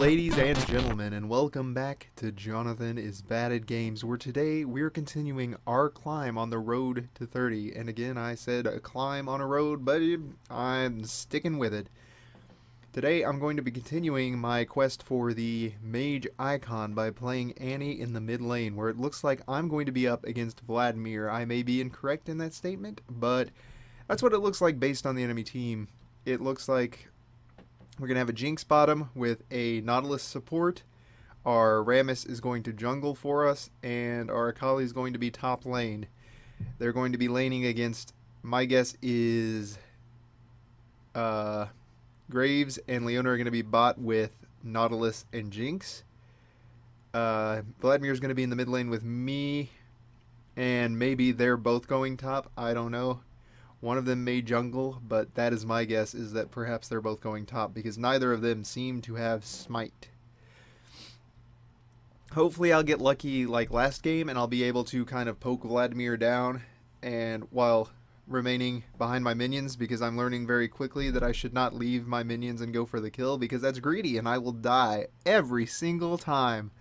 ladies and gentlemen, and welcome back to JonathanIsBadAtGames, where today we're continuing our climb on the road to 30. And again, I said a climb on a road, but I'm sticking with it. Today I'm going to be continuing my quest for the mage icon by playing Annie in the mid lane, where it looks like I'm going to be up against Vladimir. I may be incorrect in that statement, but that's what it looks like based on the enemy team. It looks like we're going to have a Jinx bottom with a Nautilus support. Our Rammus is going to jungle for us, and our Akali is going to be top lane. They're going to be laning against, my guess is, Graves and Leona are going to be bot with Nautilus and Jinx. Vladimir is going to be in the mid lane with me, and maybe they're both going top. I don't know. One of them may jungle, but that is my guess, is that perhaps they're both going top, because neither of them seem to have smite. Hopefully I'll get lucky like last game, and I'll be able to kind of poke Vladimir down, and while remaining behind my minions, because I'm learning very quickly that I should not leave my minions and go for the kill, because that's greedy, and I will die every single time.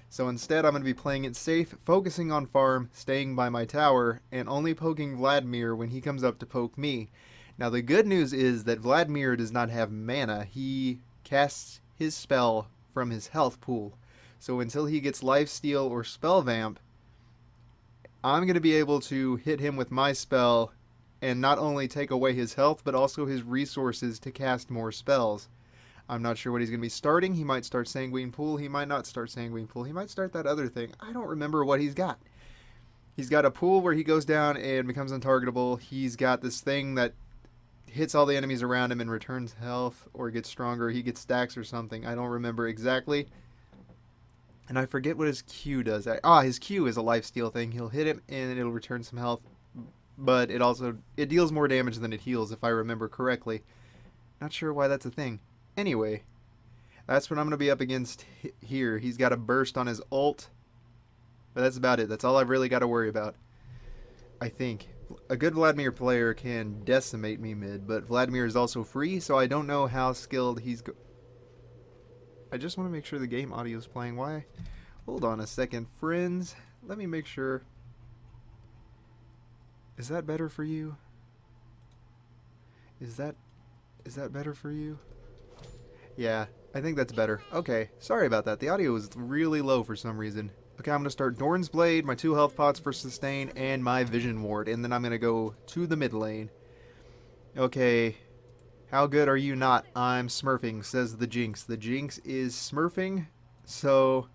So instead, I'm going to be playing it safe, focusing on farm, staying by my tower, and only poking Vladimir when he comes up to poke me. Now, the good news is that Vladimir does not have mana. He casts his spell from his health pool. So until he gets lifesteal or spell vamp, I'm going to be able to hit him with my spell and not only take away his health, but also his resources to cast more spells. I'm not sure what he's going to be starting. He might start Sanguine Pool. He might not start Sanguine Pool. He might start that other thing. I don't remember what he's got. He's got a pool where he goes down and becomes untargetable. He's got this thing that hits all the enemies around him and returns health or gets stronger. He gets stacks or something. I don't remember exactly. And I forget what his Q does. His Q is a lifesteal thing. He'll hit him and it'll return some health. But it deals more damage than it heals, if I remember correctly. Not sure why that's a thing. Anyway, that's what I'm going to be up against here. He's got a burst on his ult, but that's about it. That's all I've really got to worry about, I think. A good Vladimir player can decimate me mid, but Vladimir is also free, so I don't know how skilled he's I just want to make sure the game audio is playing. Why? Hold on a second, friends. Let me make sure. Is that better for you? Is that better for you? Yeah, I think that's better. Okay, sorry about that. The audio was really low for some reason. Okay, I'm going to start Dorn's Blade, my 2 health pots for sustain, and my Vision Ward, and then I'm going to go to the mid lane. Okay, how good are you not? I'm smurfing, says the Jinx. The Jinx is smurfing, so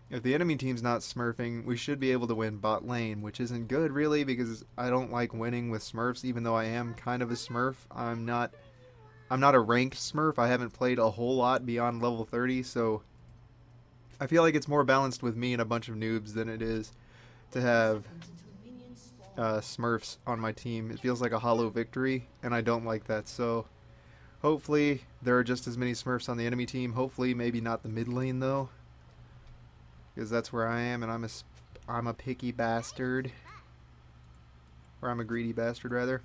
if the enemy team's not smurfing, we should be able to win bot lane, which isn't good really, because I don't like winning with smurfs, even though I am kind of a smurf. I'm not a ranked smurf. I haven't played a whole lot beyond level 30, so I feel like it's more balanced with me and a bunch of noobs than it is to have smurfs on my team. It feels like a hollow victory, and I don't like that. So hopefully there are just as many smurfs on the enemy team. Hopefully maybe not the mid lane though, because that's where I am, and I'm a picky bastard, or I'm a greedy bastard rather.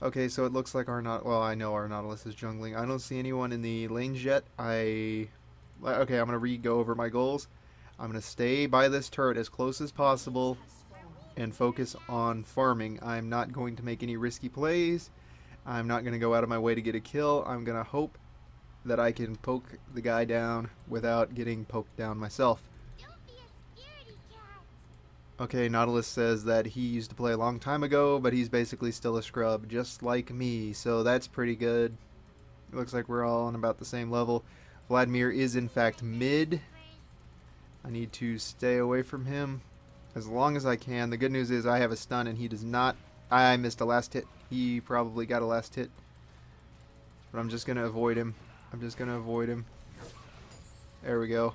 Okay, so it looks like I know our Nautilus is jungling. I don't see anyone in the lanes yet. Okay, I'm going to re-go over my goals. I'm going to stay by this turret as close as possible and focus on farming. I'm not going to make any risky plays. I'm not going to go out of my way to get a kill. I'm going to hope that I can poke the guy down without getting poked down myself. Okay, Nautilus says that he used to play a long time ago, but he's basically still a scrub, just like me, so that's pretty good. It looks like we're all on about the same level. Vladimir is in fact mid. I need to stay away from him as long as I can. The good news is I have a stun and he does not. I missed a last hit. He probably got a last hit, but I'm just going to avoid him. There we go.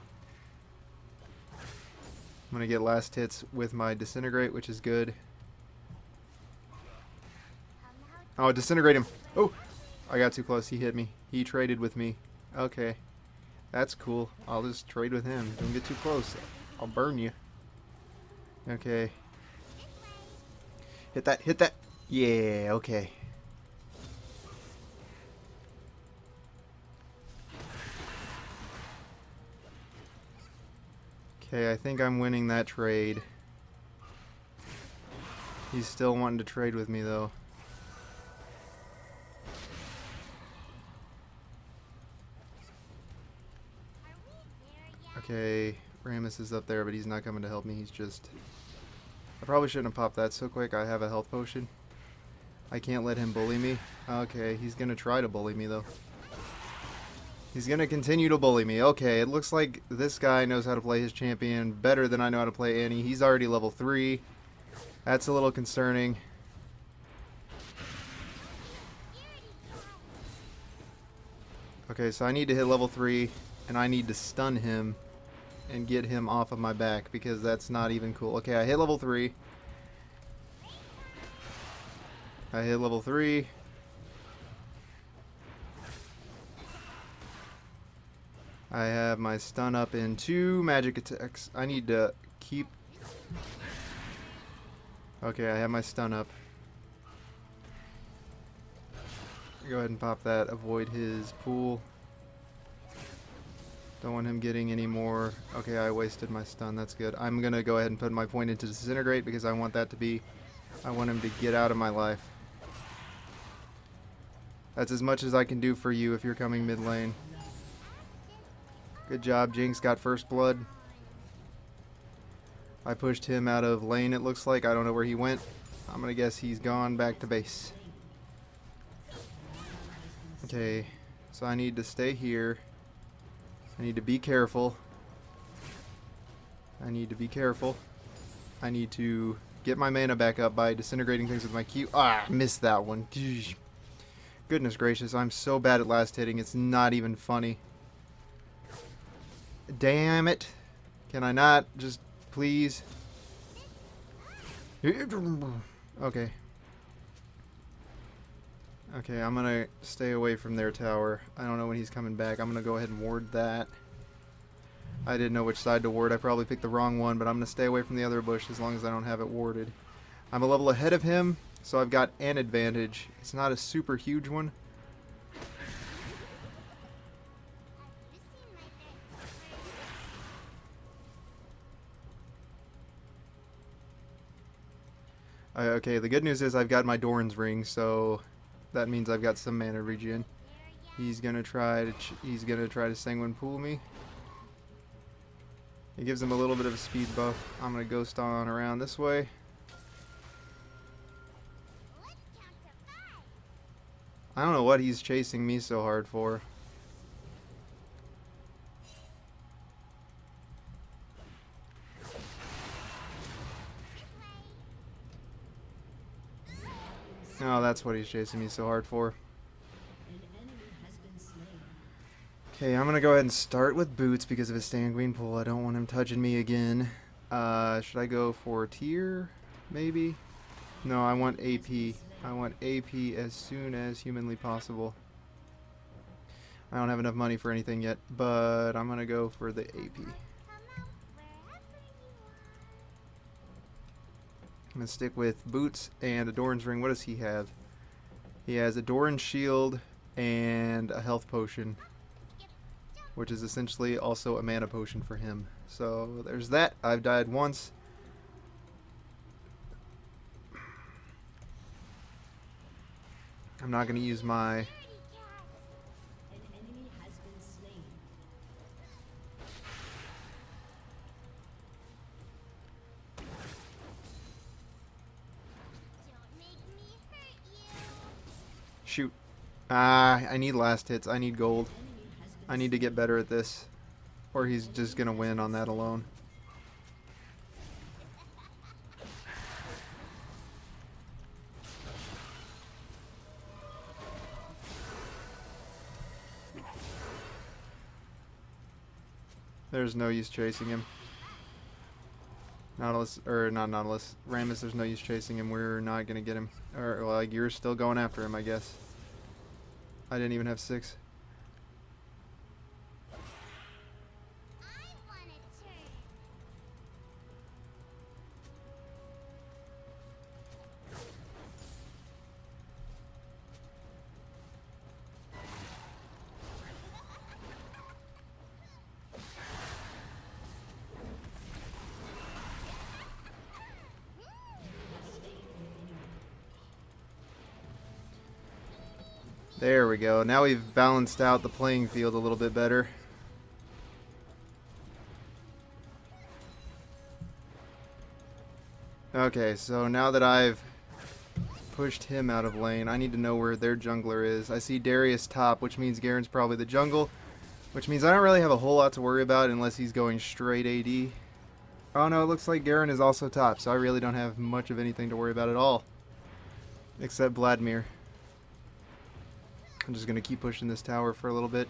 I'm going to get last hits with my Disintegrate, which is good. Oh, Disintegrate him. Oh, I got too close. He hit me. He traded with me. Okay. That's cool. I'll just trade with him. Don't get too close. I'll burn you. Okay. Hit that. Hit that. Yeah, okay. Okay, I think I'm winning that trade. He's still wanting to trade with me, though. Okay, Rammus is up there, but he's not coming to help me. He's just... I probably shouldn't have popped that so quick. I have a health potion. I can't let him bully me. Okay, he's going to try to bully me, though. He's going to continue to bully me. Okay, it looks like this guy knows how to play his champion better than I know how to play Annie. He's already level 3. That's a little concerning. Okay, so I need to hit level 3, and I need to stun him and get him off of my back, because that's not even cool. Okay, I hit level 3. I hit level 3. I have my stun up in 2 magic attacks. I need to keep... Okay, I have my stun up. Go ahead and pop that. Avoid his pool. Don't want him getting any more. Okay, I wasted my stun. That's good. I'm going to go ahead and put my point into Disintegrate because I want that to be... I want him to get out of my life. That's as much as I can do for you if you're coming mid lane. Good job. Jinx got first blood. I pushed him out of lane, it looks like. I don't know where he went. I'm going to guess he's gone back to base. Okay, so I need to stay here. I need to be careful. I need to be careful. I need to get my mana back up by disintegrating things with my Q. Ah, I missed that one. Goodness gracious, I'm so bad at last hitting. It's not even funny. Damn it. Can I not just please? Okay. Okay, I'm gonna stay away from their tower. I don't know when he's coming back. I'm gonna go ahead and ward that. I didn't know which side to ward. I probably picked the wrong one, but I'm gonna stay away from the other bush as long as I don't have it warded. I'm a level ahead of him, so I've got an advantage. It's not a super huge one. Okay, the good news is I've got my Doran's ring, so that means I've got some mana regen. He's gonna try to Sanguine Pool me. It gives him a little bit of a speed buff. I'm gonna ghost on around this way. I don't know what he's chasing me so hard for. Oh, that's what he's chasing me so hard for. Okay, I'm gonna go ahead and start with boots because of his Sanguine Pool. I don't want him touching me again. Should I go for tier? Maybe? No, I want AP. I want AP as soon as humanly possible. I don't have enough money for anything yet, but I'm gonna go for the AP. I'm gonna stick with boots and a Doran's ring. What does he have? He has a Doran's shield and a health potion, which is essentially also a mana potion for him. So there's that. I've died once. I'm not gonna use my... Shoot. I need last hits. I need gold. I need to get better at this, or he's just gonna win on that alone. There's no use chasing him. Nautilus, or not Nautilus, Rammus, there's no use chasing him. We're not gonna get him. Or, well, you're still going after him, I guess. I didn't even have 6. There we go. Now we've balanced out the playing field a little bit better. Okay, so now that I've pushed him out of lane, I need to know where their jungler is. I see Darius top, which means Garen's probably the jungle, which means I don't really have a whole lot to worry about unless he's going straight AD. Oh no, it looks like Garen is also top, so I really don't have much of anything to worry about at all. Except Vladimir. I'm just going to keep pushing this tower for a little bit.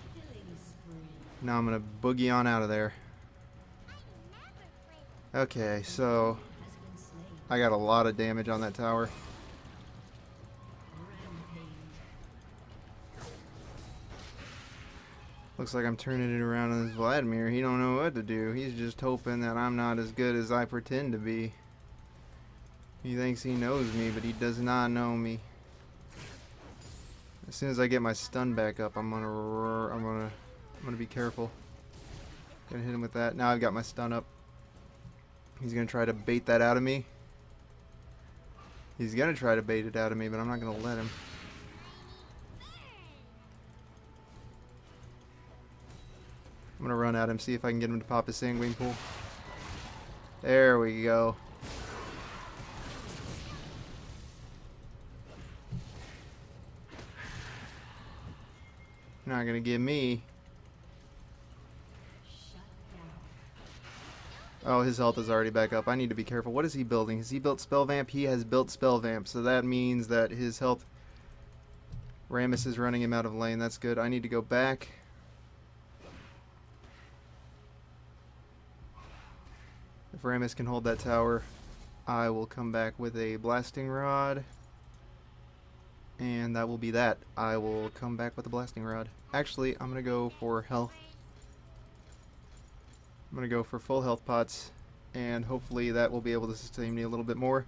Now I'm going to boogie on out of there. Okay, so I got a lot of damage on that tower. Looks like I'm turning it around on this Vladimir. He don't know what to do. He's just hoping that I'm not as good as I pretend to be. He thinks he knows me, but he does not know me. As soon as I get my stun back up, I'm gonna be careful. Gonna hit him with that. Now I've got my stun up. He's gonna try to bait that out of me. He's gonna try to bait it out of me, but I'm not gonna let him. I'm gonna run at him, see if I can get him to pop his sanguine pool. There we go. Not gonna get me. Oh, his health is already back up. I need to be careful. What is he building? Has he built Spell Vamp? He has built Spell Vamp, so that means that his health... Rammus is running him out of lane. That's good. I need to go back. If Rammus can hold that tower, I will come back with a Blasting Rod. And that will be that. I will come back with a Blasting Rod. Actually, I'm going to go for health. I'm going to go for full health pots, and hopefully that will be able to sustain me a little bit more.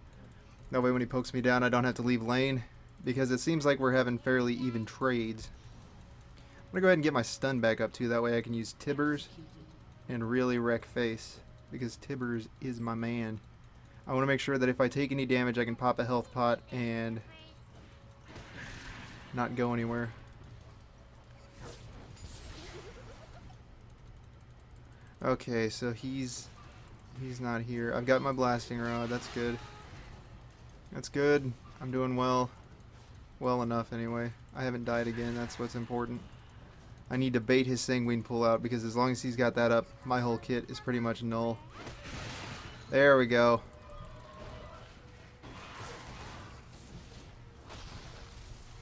That way when he pokes me down, I don't have to leave lane, because it seems like we're having fairly even trades. I'm going to go ahead and get my stun back up too. That way I can use Tibbers and really wreck face, because Tibbers is my man. I want to make sure that if I take any damage, I can pop a health pot and not go anywhere. Okay, so he's not here. I've got my Blasting Rod. That's good. That's good. I'm doing well. Well enough, anyway. I haven't died again. That's what's important. I need to bait his Sanguine Pool out, because as long as he's got that up, my whole kit is pretty much null. There we go.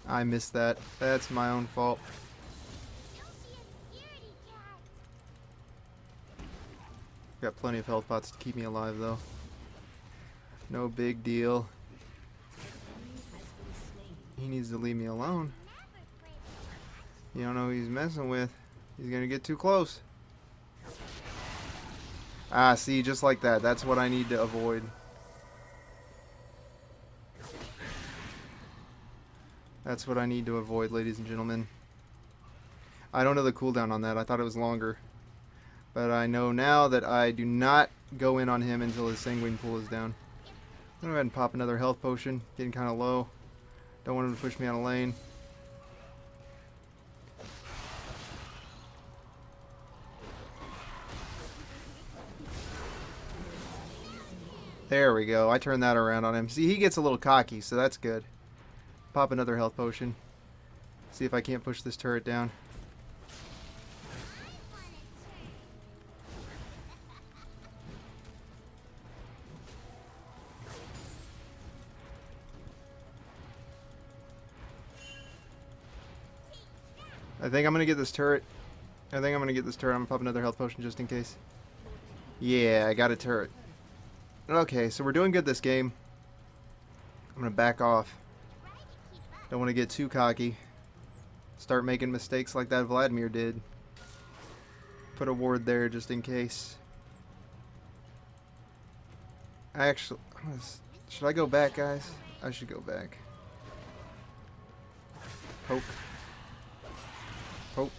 I missed that. That's my own fault. Got plenty of health pots to keep me alive, though. No big deal. He needs to leave me alone. You don't know who he's messing with. He's gonna get too close. Ah, see, just like that. That's what I need to avoid. That's what I need to avoid, ladies and gentlemen. I don't know the cooldown on that. I thought it was longer. But I know now that I do not go in on him until his Sanguine Pool is down. I'm going to go ahead and pop another health potion. Getting kind of low. Don't want him to push me out of lane. There we go. I turned that around on him. See, he gets a little cocky, so that's good. Pop another health potion. See if I can't push this turret down. I think I'm going to get this turret. I'm going to pop another health potion just in case. Yeah, I got a turret. Okay, so we're doing good this game. I'm going to back off. Don't want to get too cocky. Start making mistakes like that Vladimir did. Put a ward there just in case. Actually, should I go back, guys? I should go back. Poke. Poke.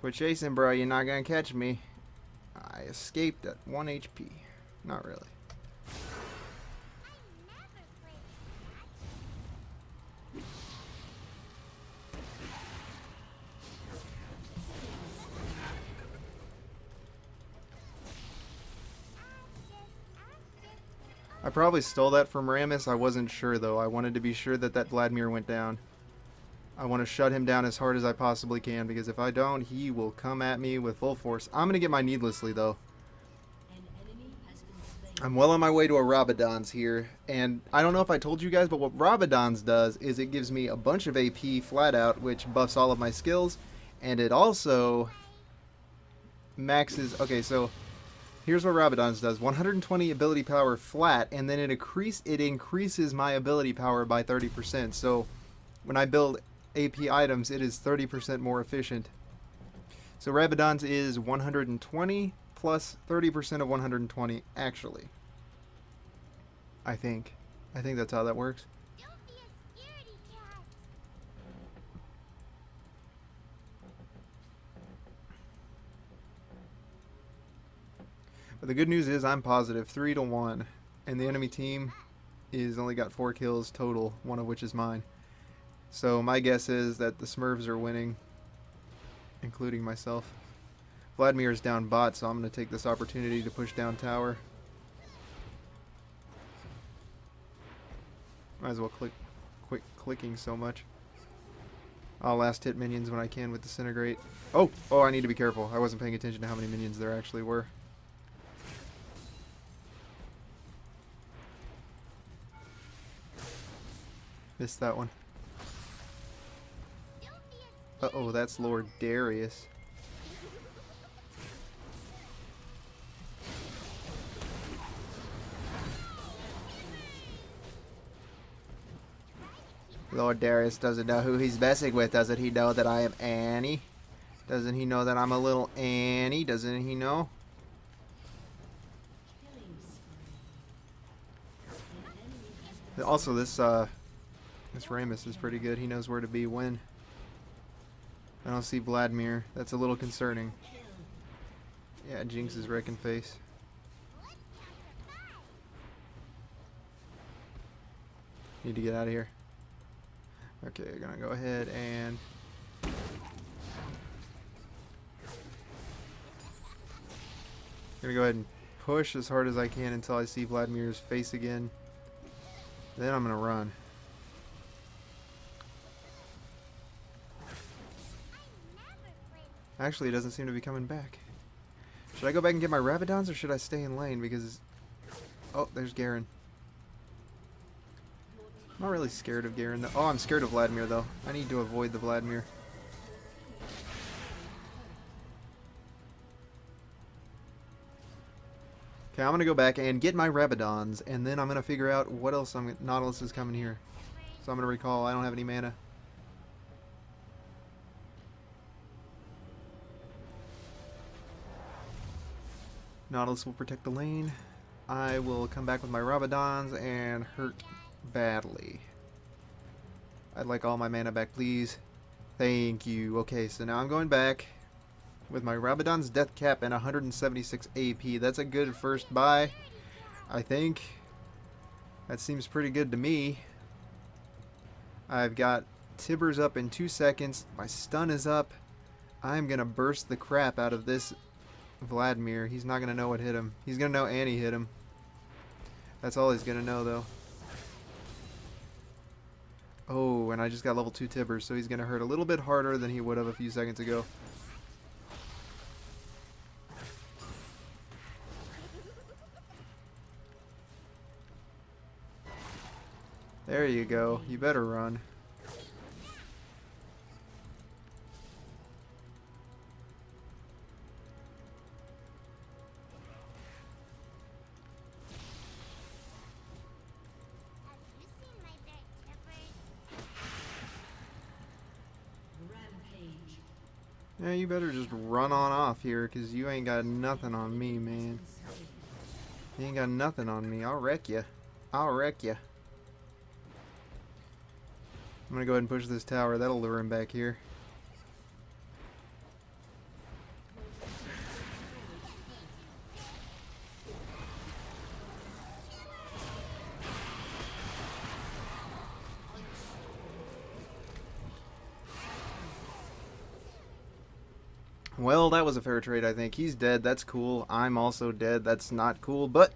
Quit chasing, bro. You're not gonna catch me. I escaped at 1 HP. Not really. I probably stole that from Rammus. I wasn't sure, though. I wanted to be sure that that Vladimir went down. I want to shut him down as hard as I possibly can, because if I don't, he will come at me with full force. I'm going to get mine needlessly, though. I'm well on my way to a Rabadon's here, and I don't know if I told you guys, but what Rabadon's does is it gives me a bunch of AP flat out, which buffs all of my skills, and it also maxes... Okay, so... Here's what Rabadon's does. 120 ability power flat, and then it increases my ability power by 30%. So when I build AP items, it is 30% more efficient. So Rabadon's is 120 plus 30% of 120, actually. I think that's how that works. Don't be a scaredy cat. But the good news is I'm positive 3-1, and the enemy team is only got 4 kills total, one of which is mine. So my guess is that the Smurfs are winning, including myself. Vladimir is down bot, so I'm going to take this opportunity to push down tower. Might as well quit clicking so much. I'll last hit minions when I can with Disintegrate. Oh, I need to be careful. I wasn't paying attention to how many minions there actually were. Missed that one. Uh-oh, that's Lord Darius. Lord Darius doesn't know who he's messing with. Doesn't he know that I am Annie? Doesn't he know that I'm a little Annie? Doesn't he know? Also, this Rammus is pretty good. He knows where to be when. I don't see Vladimir. That's a little concerning. Yeah, Jinx is wrecking face. Need to get out of here. Okay, gonna go ahead and gonna go ahead and push as hard as I can until I see Vladimir's face again. Then I'm gonna run. Actually, it doesn't seem to be coming back. Should I go back and get my Rabadons, or should I stay in lane? Because... Oh, there's Garen. I'm not really scared of Garen, though. Oh, I'm scared of Vladimir, though. I need to avoid the Vladimir. Okay, I'm going to go back and get my Rabadons, and then I'm going to figure out what else Nautilus is coming here. So I'm going to recall I don't have any mana. Nautilus will protect the lane. I will come back with my Rabadons and hurt badly. I'd like all my mana back, please. Thank you. Okay, so now I'm going back with my Rabadon's Death Cap and 176 AP. That's a good first buy, I think. That seems pretty good to me. I've got Tibbers up in 2 seconds. My stun is up. I'm going to burst the crap out of this Vladimir. He's not going to know what hit him. He's going to know Annie hit him. That's all he's going to know, though. Oh, and I just got level 2 Tibbers, so he's going to hurt a little bit harder than he would have a few seconds ago. There you go. You better run. Yeah, you better just run on off here, because you ain't got nothing on me, man. You ain't got nothing on me. I'll wreck you. I'll wreck you. I'm gonna go ahead and push this tower. That'll lure him back here. Well, that was a fair trade, I think. He's dead. That's cool. I'm also dead. That's not cool. But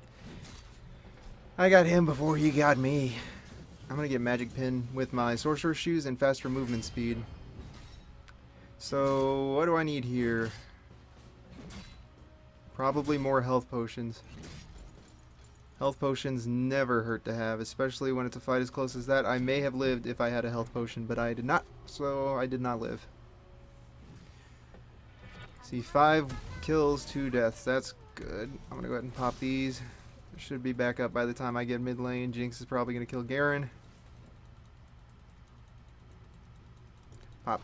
I got him before he got me. I'm going to get Magic Pin with my Sorcerer's Shoes and faster movement speed. So, what do I need here? Probably more health potions. Health potions never hurt to have, especially when it's a fight as close as that. I may have lived if I had a health potion, but I did not, so I did not live. See, 5 kills, 2 deaths. That's good. I'm going to go ahead and pop these. Should be back up by the time I get mid lane. Jinx is probably going to kill Garen. Pop.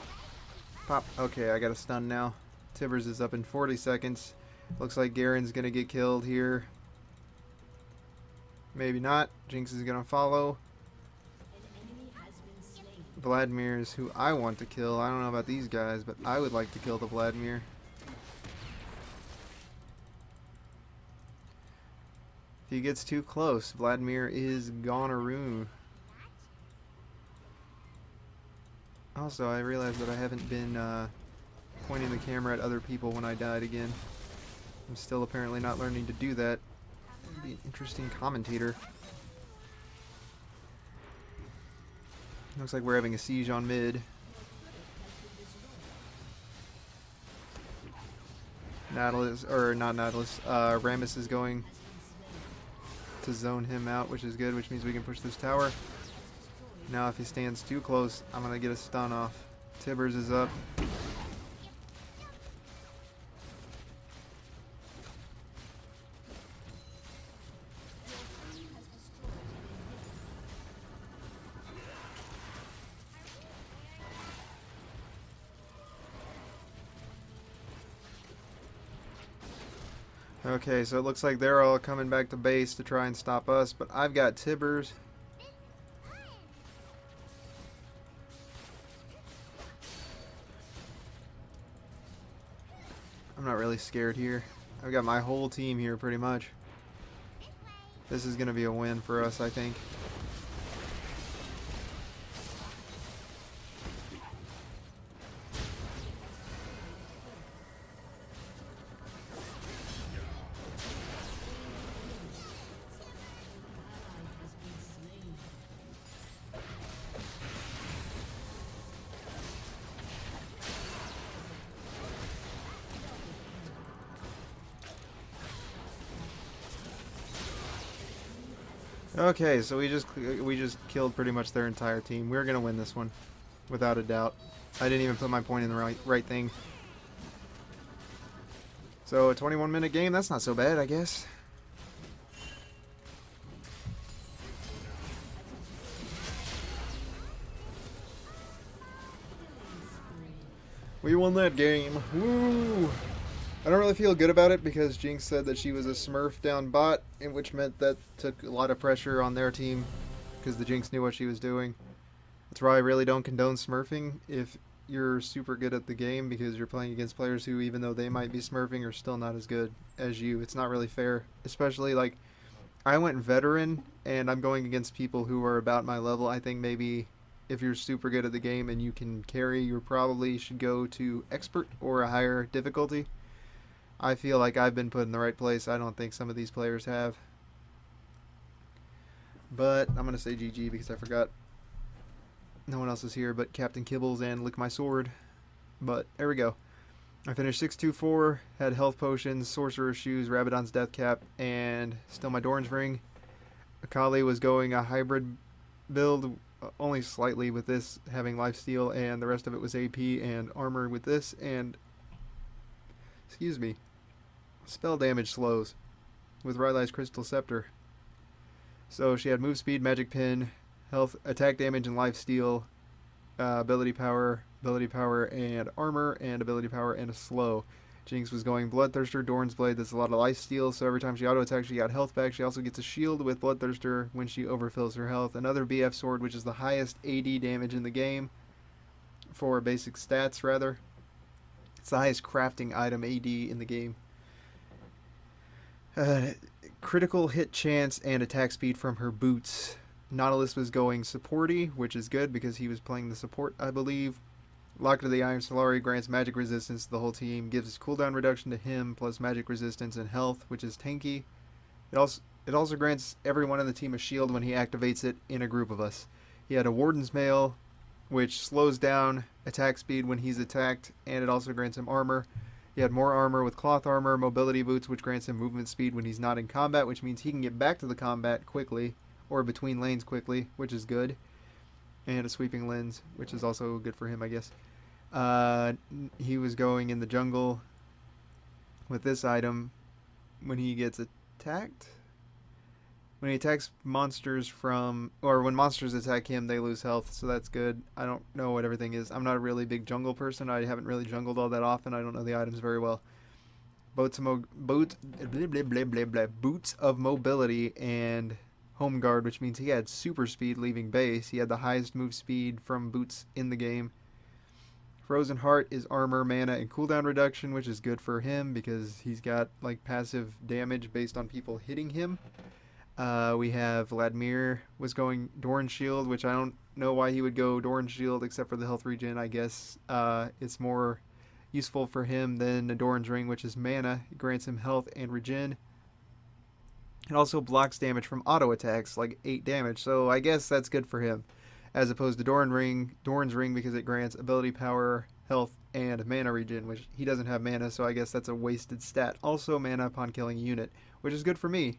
Pop. Okay, I got a stun now. Tibbers is up in 40 seconds. Looks like Garen's going to get killed here. Maybe not. Jinx is going to follow. Vladimir is who I want to kill. I don't know about these guys, but I would like to kill the Vladimir. If he gets too close, Vladimir is goneroo. Also, I realized that I haven't been pointing the camera at other people when I died again. I'm still apparently not learning to do that. It'd be an interesting commentator. Looks like we're having a siege on mid. Nautilus, or not Nautilus, Rammus is going to zone him out, which is good, which means we can push this tower. Now if he stands too close, I'm going to get a stun off. Tibbers is up. Okay, so it looks like they're all coming back to base to try and stop us, but I've got Tibbers. I'm not really scared here. I've got my whole team here pretty much. This is going to be a win for us, I think. Okay, so we just killed pretty much their entire team. We're gonna win this one, without a doubt. I didn't even put my point in the right thing. So a 21-minute game, that's not so bad, I guess. We won that game. Woo! I don't really feel good about it because Jinx said that she was a Smurf down bot, and which meant that took a lot of pressure on their team because the Jinx knew what she was doing. That's why I really don't condone Smurfing if you're super good at the game, because you're playing against players who, even though they might be Smurfing, are still not as good as you. It's not really fair, especially like I went veteran and I'm going against people who are about my level. I think maybe if you're super good at the game and you can carry, you probably should go to expert or a higher difficulty. I feel like I've been put in the right place. I don't think some of these players have. But I'm going to say GG because I forgot. No one else is here but Captain Kibbles and Lick My Sword. But there we go. I finished 6-2-4, had health potions, Sorcerer's Shoes, Rabadon's Death Cap, and still my Doran's Ring. Akali was going a hybrid build, only slightly with this having lifesteal, and the rest of it was AP and armor with this, and excuse me, spell damage slows with Rylai's Crystal Scepter. So she had move speed, magic pin, health, attack damage, and lifesteal, ability power, and armor, and ability power, and a slow. Jinx was going Bloodthirster, Doran's Blade, that's a lot of lifesteal, so every time she auto-attacks she got health back. She also gets a shield with Bloodthirster when she overfills her health. Another BF Sword, which is the highest AD damage in the game, for basic stats rather. It's the highest crafting item AD in the game. Critical hit chance and attack speed from her boots. Nautilus was going supporty, which is good because he was playing the support, I believe. Lock of the Iron Solari grants magic resistance to the whole team, gives cooldown reduction to him, plus magic resistance and health, which is tanky. It also grants everyone on the team a shield when he activates it in a group of us. He had a Warden's Mail, which slows down attack speed when he's attacked, and it also grants him armor. He had more armor with cloth armor, mobility boots, which grants him movement speed when he's not in combat, which means he can get back to the combat quickly, or between lanes quickly, which is good. And a sweeping lens, which is also good for him, I guess. He was going in the jungle with this item when he gets attacked. When he attacks monsters when monsters attack him, they lose health, so that's good. I don't know what everything is. I'm not a really big jungle person. I haven't really jungled all that often. I don't know the items very well. Boots of mobility and home guard, which means he had super speed leaving base. He had the highest move speed from boots in the game. Frozen Heart is armor, mana, and cooldown reduction, which is good for him because he's got like passive damage based on people hitting him. We have Vladimir was going Doran Shield, which I don't know why he would go Doran Shield except for the health regen. I guess it's more useful for him than a Doran's Ring, which is mana. It grants him health and regen. It also blocks damage from auto attacks, like 8 damage, so I guess that's good for him. As opposed to Doran's Ring because it grants ability power, health, and mana regen, which he doesn't have mana, so I guess that's a wasted stat. Also mana upon killing a unit, which is good for me.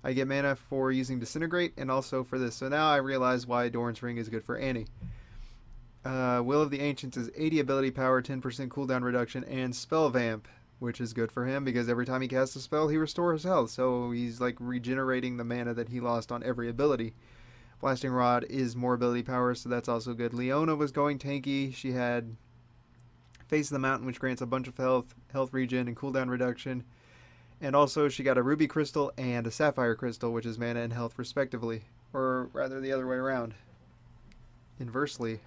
I get mana for using Disintegrate and also for this. So now I realize why Doran's Ring is good for Annie. Will of the Ancients is 80 ability power, 10% cooldown reduction, and Spell Vamp, which is good for him because every time he casts a spell, he restores health. So he's like regenerating the mana that he lost on every ability. Blasting Rod is more ability power, so that's also good. Leona was going tanky. She had Face of the Mountain, which grants a bunch of health regen, and cooldown reduction. And also she got a Ruby Crystal and a Sapphire Crystal, which is mana and health respectively. Or rather the other way around. Inversely.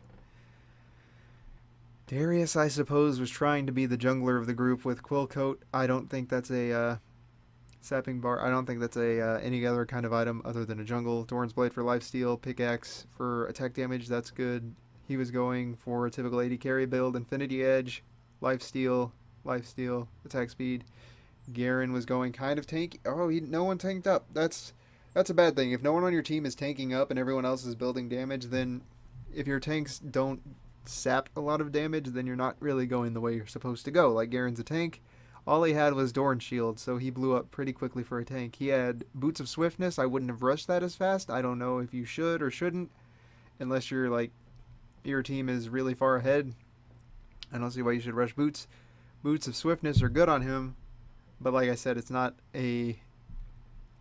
Darius, I suppose, was trying to be the jungler of the group with Quill Coat. I don't think that's a Sapping Bar. I don't think that's a any other kind of item other than a jungle. Doran's Blade for lifesteal, Pickaxe for attack damage, that's good. He was going for a typical 80 carry build, Infinity Edge, lifesteal, attack speed. Garen was going kind of tanky. Oh, no one tanked up. That's a bad thing. If no one on your team is tanking up and everyone else is building damage, then if your tanks don't sap a lot of damage, then you're not really going the way you're supposed to go. Like Garen's a tank. All he had was Doran Shield, so he blew up pretty quickly for a tank. He had Boots of Swiftness. I wouldn't have rushed that as fast. I don't know if you should or shouldn't, unless you're like your team is really far ahead. I don't see why you should rush Boots. Boots of Swiftness are good on him. But like I said, it's not a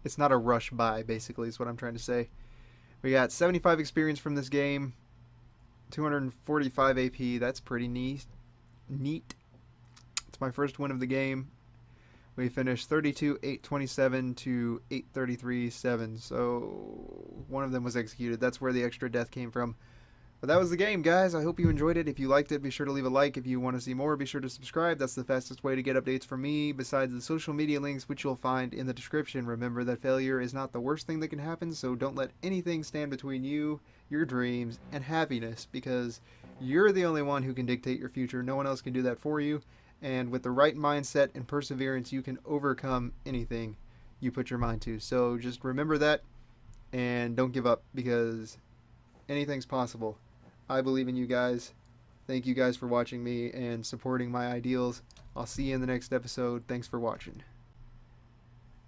rush buy, basically, is what I'm trying to say. We got 75 experience from this game, 245 AP. That's pretty neat. It's my first win of the game. We finished 32-827 to 833-7. So one of them was executed. That's where the extra death came from. But that was the game, guys. I hope you enjoyed it. If you liked it, be sure to leave a like. If you want to see more, be sure to subscribe. That's the fastest way to get updates from me, besides the social media links, which you'll find in the description. Remember that failure is not the worst thing that can happen, so don't let anything stand between you, your dreams, and happiness, because you're the only one who can dictate your future. No one else can do that for you. And with the right mindset and perseverance, you can overcome anything you put your mind to. So just remember that, and don't give up, because anything's possible. I believe in you guys. Thank you guys for watching me and supporting my ideals. I'll see you in the next episode. Thanks for watching.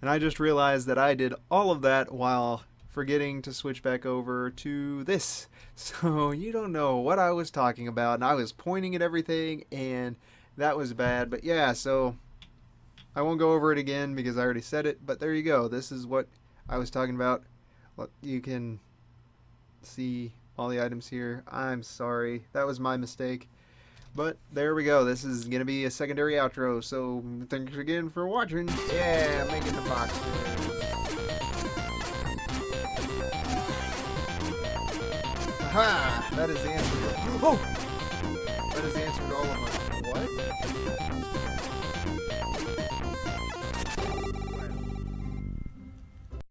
And I just realized that I did all of that while forgetting to switch back over to this. So you don't know what I was talking about, and I was pointing at everything, and that was bad. But yeah, so I won't go over it again because I already said it, but there you go. This is what I was talking about. You can see all the items here. I'm sorry. That was my mistake. But there we go. This is going to be a secondary outro. So thanks again for watching. Yeah, making the box. Aha! That is the answer. Oh! That is the answer to all of them. What?